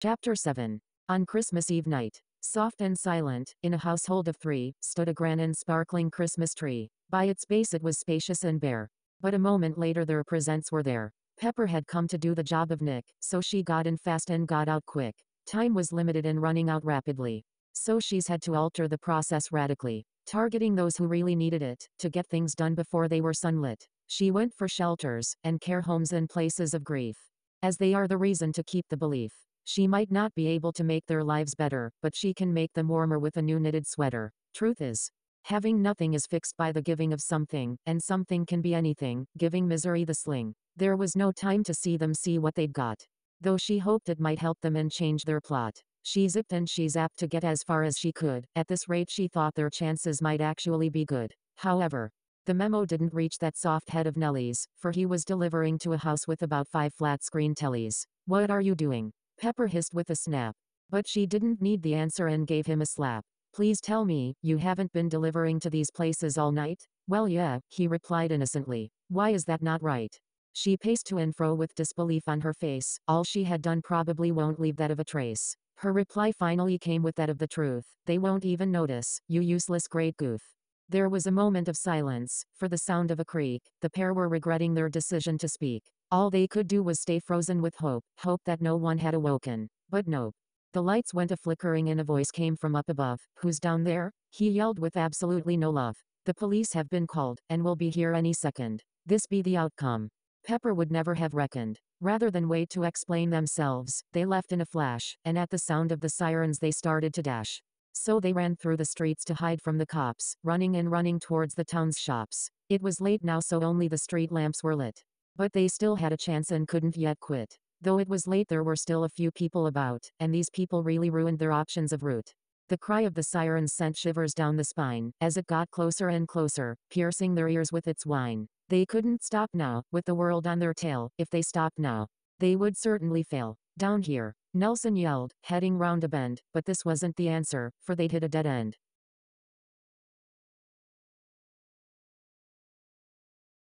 Chapter 7. On Christmas Eve night, soft and silent, in a household of three, stood a grand and sparkling Christmas tree. By its base it was spacious and bare. But a moment later their presents were there. Pepper had come to do the job of Nick, so she got in fast and got out quick. Time was limited and running out rapidly. So she's had to alter the process radically, targeting those who really needed it, to get things done before they were sunlit. She went for shelters, and care homes and places of grief, as they are the reason to keep the belief. She might not be able to make their lives better, but she can make them warmer with a new knitted sweater. Truth is, having nothing is fixed by the giving of something, and something can be anything, giving misery the sling. There was no time to see them see what they'd got, though she hoped it might help them and change their plot. She zipped and she zapped to get as far as she could. At this rate she thought their chances might actually be good. However, the memo didn't reach that soft head of Nellie's, for he was delivering to a house with about 5 flat-screen tellies. "What are you doing?" Pepper hissed with a snap. But she didn't need the answer and gave him a slap. "Please tell me, you haven't been delivering to these places all night?" "Well yeah," he replied innocently. "Why is that not right?" She paced to and fro with disbelief on her face. All she had done probably won't leave that of a trace. Her reply finally came with that of the truth. "They won't even notice, you useless great goof." There was a moment of silence, for the sound of a creak. The pair were regretting their decision to speak. All they could do was stay frozen with hope that no one had awoken. But nope. The lights went a-flickering and a voice came from up above. "Who's down there?" he yelled with absolutely no love. "The police have been called, and will be here any second." This be the outcome Pepper would never have reckoned. Rather than wait to explain themselves, they left in a flash, and at the sound of the sirens they started to dash. So they ran through the streets to hide from the cops, running towards the town's shops. It was late now, so only the street lamps were lit. But they still had a chance and couldn't yet quit. Though it was late there were still a few people about, and these people really ruined their options of route. The cry of the sirens sent shivers down the spine, as it got closer and closer, piercing their ears with its whine. They couldn't stop now, with the world on their tail. If they stopped now, they would certainly fail. "Down here," Nelson yelled, heading round a bend, but this wasn't the answer, for they'd hit a dead end.